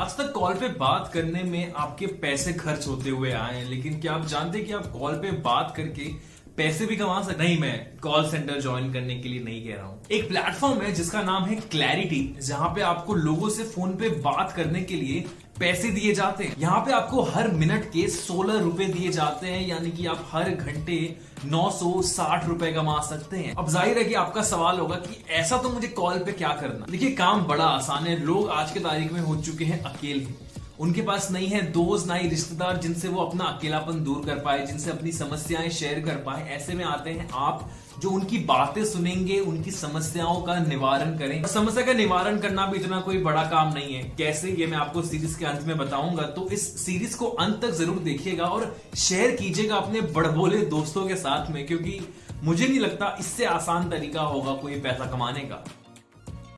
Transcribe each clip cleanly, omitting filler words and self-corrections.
आज तक कॉल पे बात करने में आपके पैसे खर्च होते हुए आए हैं, लेकिन क्या आप जानते हैं कि आप कॉल पे बात करके पैसे भी कमा सकते? नहीं, मैं कॉल सेंटर ज्वाइन करने के लिए नहीं कह रहा हूं। एक प्लेटफॉर्म है जिसका नाम है क्लैरिटी, जहां पे आपको लोगों से फोन पे बात करने के लिए पैसे दिए जाते हैं। यहाँ पे आपको हर मिनट के 16 रुपए दिए जाते हैं, यानी कि आप हर घंटे 960 रुपए कमा सकते हैं। अब जाहिर है कि आपका सवाल होगा कि ऐसा तो मुझे कॉल पे क्या करना। देखिए, काम बड़ा आसान है। लोग आज के तारीख में हो चुके हैं अकेले। उनके पास नहीं है दोस्त, ना ही रिश्तेदार जिनसे वो अपना अकेलापन दूर कर पाए, जिनसे अपनी समस्याएं शेयर कर पाए। ऐसे में आते हैं आप, जो उनकी बातें सुनेंगे, उनकी समस्याओं का निवारण करें। समस्या का निवारण करना भी इतना कोई बड़ा काम नहीं है। कैसे, ये मैं आपको सीरीज के अंत में बताऊंगा। तो इस सीरीज को अंत तक जरूर देखिएगा और शेयर कीजिएगा अपने बड़बोले दोस्तों के साथ में, क्योंकि मुझे नहीं लगता इससे आसान तरीका होगा कोई पैसा कमाने का।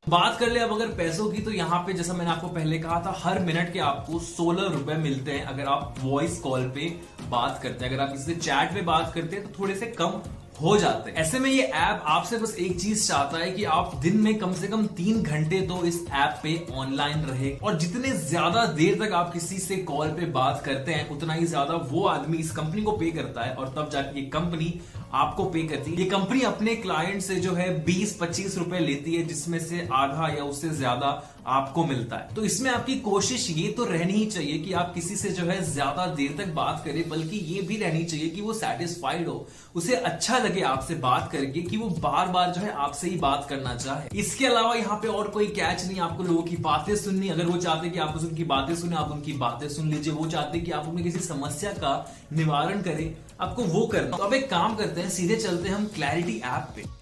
बात कर ले अब अगर पैसों की, तो यहाँ पे जैसा मैंने आपको पहले कहा था, हर मिनट के आपको 16 रुपए मिलते हैं अगर आप वॉइस कॉल पे बात करते हैं। अगर आप किसी से चैट पे बात करते हैं तो थोड़े से कम हो जाते हैं। ऐसे में ये ऐप आपसे बस एक चीज चाहता है कि आप दिन में कम से कम 3 घंटे तो इस ऐप पे ऑनलाइन रहे, और जितने ज्यादा देर तक आप किसी से कॉल पे बात करते हैं उतना ही ज्यादा वो आदमी इस कंपनी को पे करता है, और तब जाके ये कंपनी आपको पे करती है। ये कंपनी अपने क्लाइंट से जो है 20-25 रुपए लेती है, जिसमें से आधा या उससे ज्यादा आपको मिलता है। तो इसमें आपकी कोशिश ये तो रहनी ही चाहिए कि आप किसी से जो है ज्यादा देर तक बात करें, बल्कि ये भी रहनी चाहिए कि वो सेटिस्फाइड हो, उसे अच्छा लगे आपसे बात करके, कि वो बार बार जो है आपसे ही बात करना चाहे। इसके अलावा यहाँ पे और कोई कैच नहीं। आपको लोगों की बातें सुननी, अगर वो चाहते कि आप उनकी बातें सुने, आप उनकी बातें सुन लीजिए। वो चाहते कि आप उनकी किसी समस्या का निवारण करें, आपको वो करना। तो अब एक काम करते हैं, सीधे चलते हैं हम क्लैरिटी ऐप पे।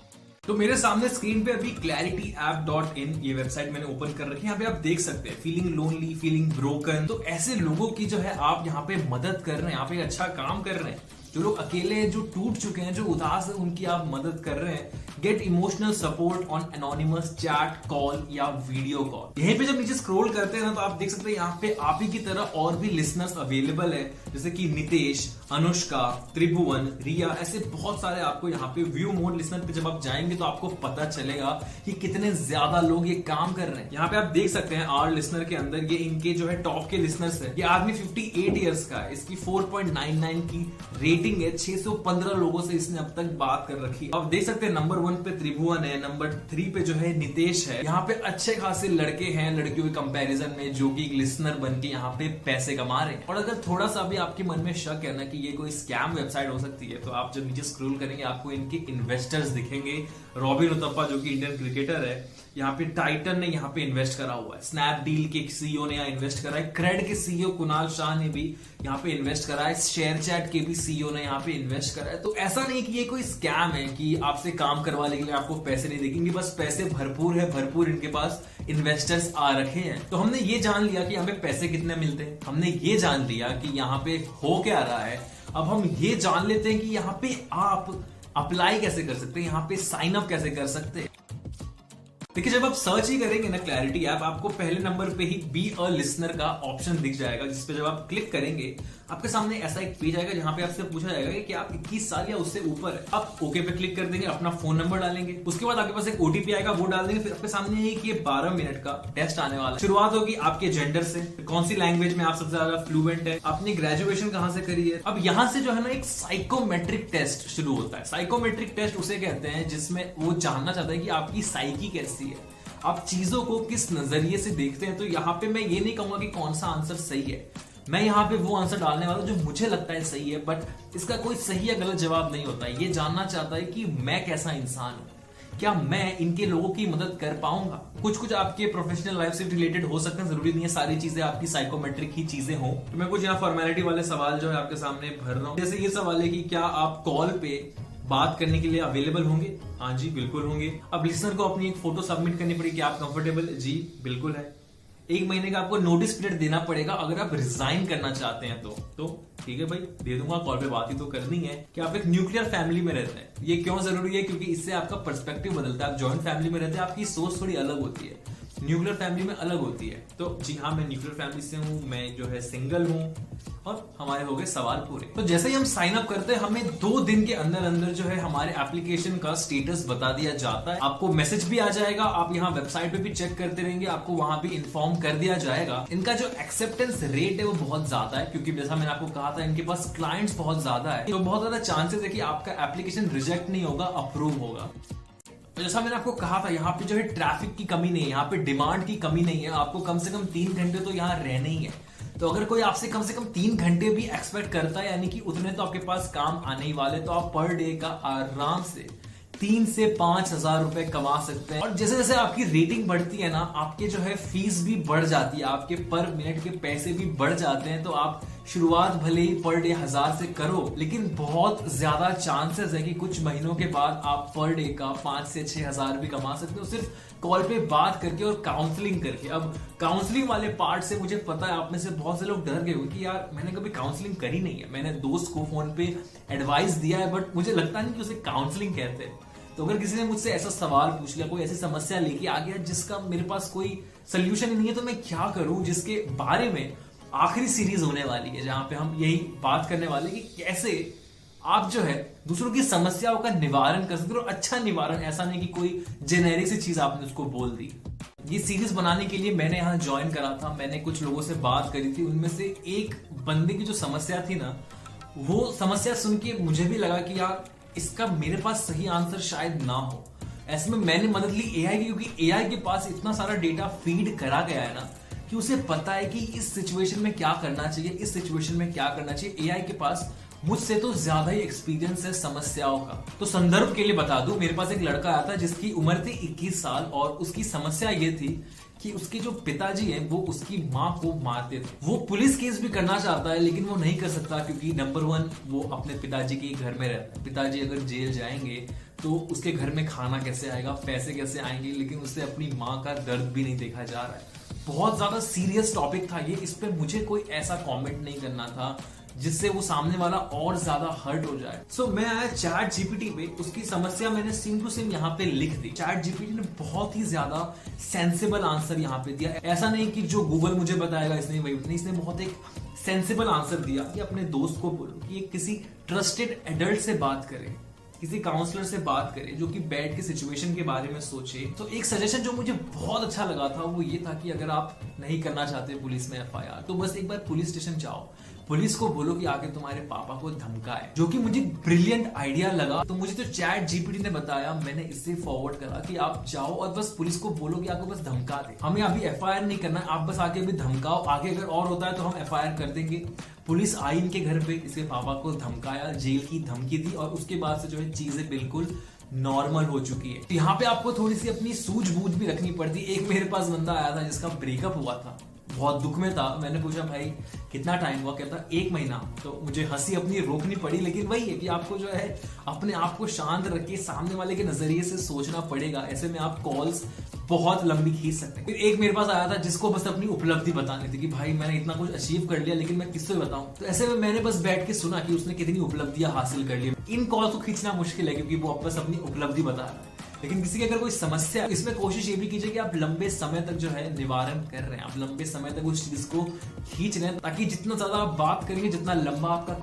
तो मेरे सामने स्क्रीन पे अभी clarityApp.in ये वेबसाइट मैंने ओपन कर रखी है। यहाँ पे आप देख सकते हैं फीलिंग लोनली, फीलिंग ब्रोकन। तो ऐसे लोगों की जो है आप यहाँ पे मदद कर रहे हैं, यहाँ पे अच्छा काम कर रहे हैं। जो लोग अकेले हैं, जो टूट चुके हैं, जो उदास है, उनकी आप मदद कर रहे हैं। Get emotional support on anonymous chat, call या वीडियो कॉल। यहीं पे जब नीचे स्क्रॉल करते हैं ना, तो आप देख सकते हैं यहाँ पे आप ही की तरह और भी लिसनर्स अवेलेबल है, जैसे कि नितेश, अनुष्का, त्रिभुवन, रिया। ऐसे बहुत सारे आपको यहाँ पे व्यू मोड लिसनर पे जब आप जाएंगे तो आपको पता चलेगा कि कितने ज्यादा लोग ये काम कर रहे हैं। यहाँ पे आप देख सकते हैं आर लिसनर के अंदर ये इनके जो है टॉप के लिसनर्स है। ये आदमी 58 ईयर्स का है, इसकी 4.99 की रेटिंग है। 615 लोगों से इसने अब तक बात कर रखी है। आप देख सकते हैं नंबर 1 पे त्रिभुवन है, नंबर 3 पे जो है नितेश है। यहाँ पे अच्छे खासे लड़के हैं लड़कियों के कंपैरिजन में, जो कि लिसनर बन के यहाँ पे पैसे कमा रहे हैं। और अगर थोड़ा सा भी आपके मन में शक है ना कि ये कोई स्कैम वेबसाइट हो सकती है, तो आप जब नीचे स्क्रॉल करेंगे आपको इनके इन्वेस्टर्स दिखेंगे। रॉबिन उथप्पा जो कि इंडियन क्रिकेटर है, यहाँ पे टाइटन ने यहाँ पे इन्वेस्ट करा हुआ है। स्नैपडील के सीईओ ने यहाँ इन्वेस्ट करा है। क्रेड के सीईओ कुणाल शाह ने भी यहाँ पे इन्वेस्ट करा है। शेयरचैट के भी सीईओ ने यहाँ पे इन्वेस्ट करा है। तो ऐसा नहीं कि ये कोई स्कैम है कि आपसे काम करवा लेंगे, आपको पैसे नहीं देंगे। बस पैसे भरपूर है, भरपूर इनके पास इन्वेस्टर्स आ रखे हैं। तो हमने ये जान लिया कि हमें पैसे कितने मिलते हैं, हमने ये जान लिया कि यहाँ पे हो क्या रहा है। अब हम ये जान लेते हैं कि यहाँ पे आप अप्लाई कैसे कर सकते हैं, यहाँ पे साइन अप कैसे कर सकते हैं। देखिए, जब आप सर्च ही करेंगे ना क्लैरिटी ऐप, आपको पहले नंबर पे ही बी अ लिसनर का ऑप्शन दिख जाएगा, जिसपे जब आप क्लिक करेंगे आपके सामने ऐसा एक पेज आएगा जहां पे आपसे पूछा जाएगा कि आप 21 साल या उससे ऊपर है। आप ओके पे क्लिक कर देंगे, अपना फोन नंबर डालेंगे, उसके बाद आपके पास एक ओटीपी आएगा, वो डाल देंगे। फिर आपके सामने एक ये 12 मिनट का टेस्ट आने वाला है। शुरुआत होगी आपके जेंडर से, कौन सी लैंग्वेज में आप सबसे ज्यादा फ्लुएंट है, आपने ग्रेजुएशन कहां से करी है। अब यहां से जो है ना एक साइकोमेट्रिक टेस्ट शुरू होता है। साइकोमेट्रिक टेस्ट उसे कहते हैं जिसमें वो जानना चाहता है कि आपकी साइकी कैसी है, आप चीजों को किस नजरिए से देखते हैं। तो यहाँ पे मैं ये नहीं कहूंगा कि कौन सा आंसर सही है, मैं यहाँ पे वो आंसर डालने वाला जो मुझे लगता है सही है, बट इसका कोई सही या गलत जवाब नहीं होता है। ये जानना चाहता है कि मैं कैसा इंसान हूं, क्या मैं इनके लोगों की मदद कर पाऊंगा। कुछ आपके प्रोफेशनल लाइफ से रिलेटेड हो सकते हैं, जरूरी नहीं है सारी चीजें आपकी साइकोमेट्रिक ही चीजें हो। तो मैं कुछ यहाँ फॉर्मेलिटी वाले सवाल जो है आपके सामने भर रहा हूँ। जैसे ये सवाल है कि क्या आप कॉल पे बात करने के लिए अवेलेबल होंगे। हाँ जी, बिल्कुल होंगे। अब लिसनर को अपनी एक फोटो सबमिट करनी पड़ेगी, आप कंफर्टेबल। जी बिल्कुल है। 1 महीने का आपको नोटिस पीरियड देना पड़ेगा अगर आप रिजाइन करना चाहते हैं तो ठीक है भाई, दे दूंगा, कॉल पे बात ही तो करनी है। कि आप एक न्यूक्लियर फैमिली में रहते हैं, ये क्यों जरूरी है, क्योंकि इससे आपका पर्सपेक्टिव बदलता है। आप जॉइंट फैमिली में रहते हैं, आपकी सोच थोड़ी अलग होती है, न्यूक्लियर फैमिली में अलग होती है। तो जी हाँ, मैं न्यूक्लियर फैमिली से हूँ, मैं जो है सिंगल हूँ, और हमारे हो गए सवाल पूरे। तो जैसे ही हम साइन अप करते हैं, हमें 2 दिन के अंदर अंदर जो है हमारे एप्लीकेशन का स्टेटस बता दिया जाता है। आपको मैसेज भी आ जाएगा, आप यहाँ वेबसाइट पे भी चेक करते रहेंगे, आपको वहां भी इन्फॉर्म कर दिया जाएगा। इनका जो एक्सेप्टेंस रेट है वो बहुत ज्यादा है, क्योंकि जैसा मैंने आपको कहा था इनके पास क्लाइंट्स बहुत ज्यादा है, तो बहुत ज्यादा चांसेस है कि आपका एप्लीकेशन रिजेक्ट नहीं होगा, अप्रूव होगा। तो जैसा मैंने आपको कहा था, यहाँ पे जो है ट्रैफिक की कमी नहीं है, यहाँ पे डिमांड की कमी नहीं है। आपको कम से कम 3 घंटे तो यहाँ रहना ही है। तो अगर कोई आपसे कम से कम 3 घंटे भी एक्सपेक्ट करता है, यानी कि उतने तो आपके पास काम आने ही वाले, तो आप पर डे का आराम से 3 से 5 हजार रुपए कमा सकते हैं। और जैसे जैसे आपकी रेटिंग बढ़ती है ना, आपके जो है फीस भी बढ़ जाती है, आपके पर मिनट के पैसे भी बढ़ जाते हैं। तो आप शुरुआत भले ही पर डे 1000 से करो, लेकिन बहुत ज्यादा चांसेस है कि कुछ महीनों के बाद आप पर डे का 5 से 6 हजार भी कमा सकते हो, सिर्फ कॉल पे बात करके और काउंसलिंग करके। अब काउंसलिंग वाले पार्ट से मुझे पता है आप में से बहुत से लोग डर गए हो कि यार मैंने कभी काउंसलिंग करी नहीं है, मैंने दोस्त को फोन पे एडवाइस दिया है, बट मुझे लगता नहीं कि उसे काउंसलिंग कहते हैं। तो अगर किसी ने मुझसे ऐसा सवाल पूछ लिया, कोई ऐसी समस्या लेके आ गया जिसका मेरे पास कोई सोल्यूशन ही नहीं है, तो मैं क्या करूं, जिसके बारे में आखिरी सीरीज होने वाली है, जहां पे हम यही बात करने वाले कि कैसे आप जो है दूसरों की समस्याओं का निवारण कर सकते हो। अच्छा निवारण, ऐसा नहीं कि कोई जेनेरिक सी चीज आपने उसको बोल दी। ये सीरीज बनाने के लिए मैंने यहाँ ज्वाइन करा था, मैंने कुछ लोगों से बात करी थी, उनमें से एक बंदे की जो समस्या थी ना, वो समस्या सुन के मुझे भी लगा कि यार इसका मेरे पास सही आंसर शायद ना हो। ऐसे में मैंने मदद ली एआई की, क्योंकि एआई के पास इतना सारा डेटा फीड करा गया है ना कि उसे पता है कि इस सिचुएशन में क्या करना चाहिए, इस सिचुएशन में क्या करना चाहिए। एआई के पास मुझसे तो ज्यादा ही एक्सपीरियंस है समस्याओं का। तो संदर्भ के लिए बता दूं, मेरे पास एक लड़का आया था जिसकी उम्र थी 21 साल और उसकी समस्या ये थी कि उसके जो पिताजी हैं वो उसकी माँ को मारते थे। वो पुलिस केस भी करना चाहता है, लेकिन वो नहीं कर सकता, क्योंकि नंबर 1 वो अपने पिताजी के घर में रहता है। पिताजी अगर जेल जाएंगे तो उसके घर में खाना कैसे आएगा, पैसे कैसे आएंगे, लेकिन उससे अपनी माँ का दर्द भी नहीं देखा जा रहा है। बहुत ज्यादा सीरियस टॉपिक था ये, इस पर मुझे कोई ऐसा कमेंट नहीं करना था जिससे वो सामने वाला और ज्यादा हर्ट हो जाए। सो मैं आया चैट जीपीटी पे, उसकी समस्या मैंने सेम टू सेम यहाँ पे लिख दी। चैट जीपीटी ने बहुत ही ज्यादा सेंसिबल आंसर यहाँ पे दिया। ऐसा नहीं कि जो गूगल मुझे बताएगा इसने वही नहीं, इसने बहुत एक सेंसिबल आंसर दिया कि अपने दोस्त को बोलो कि किसी ट्रस्टेड एडल्ट से बात करे, किसी काउंसलर से बात करें जो कि बैठ के सिचुएशन के बारे में सोचे। तो एक सजेशन जो मुझे बहुत अच्छा लगा था वो ये था कि अगर आप नहीं करना चाहते पुलिस में एफआईआर, तो बस एक बार पुलिस स्टेशन जाओ, पुलिस को बोलो कि आके तुम्हारे पापा को धमकाए, जो कि मुझे ब्रिलियंट आइडिया लगा। तो मुझे तो चैट जीपीटी ने बताया, मैंने इससे फॉरवर्ड करा कि आप जाओ और बस पुलिस को बोलो कि आपको बस धमका दे, हमें अभी एफआईआर नहीं करना है, आप बस आके अभी धमकाओ, आगे अगर और होता है तो हम एफआईआर कर देंगे। पुलिस आई इनके घर पे, इसके पापा को धमकाया, जेल की धमकी दी, और उसके बाद से जो है चीजें बिल्कुल नॉर्मल हो चुकी है। तो यहाँ पे आपको थोड़ी सी अपनी सूझबूझ भी रखनी पड़ती। एक मेरे पास बंदा आया था जिसका ब्रेकअप हुआ था, बहुत दुख में था। मैंने पूछा भाई कितना टाइम हुआ, कहता 1 महीना। तो मुझे हंसी अपनी रोकनी पड़ी, लेकिन वही है कि आपको जो है अपने आप को शांत रख के सामने वाले के नजरिए से सोचना पड़ेगा। ऐसे में आप कॉल्स बहुत लंबी खींच सकते हैं। फिर एक मेरे पास आया था जिसको बस अपनी उपलब्धि बतानी थी कि भाई मैंने इतना कुछ अचीव कर लिया, लेकिन मैं किससे बताऊं। तो ऐसे में मैंने बस बैठ के सुना कि उसने कितनी उपलब्धियां हासिल कर ली। इन कॉल्स को खींचना मुश्किल है क्योंकि वो बस अपनी उपलब्धि बता रहा है, लेकिन किसी की अगर कोई समस्या, इसमें कोशिश ये भी कीजिए कि आप लंबे समय तक जो है निवारण कर रहे हैं, आप लंबे समय तक उस चीज को खींच रहे हैं, ताकि जितना ज्यादा आप बात करेंगे, जितना लंबा आपका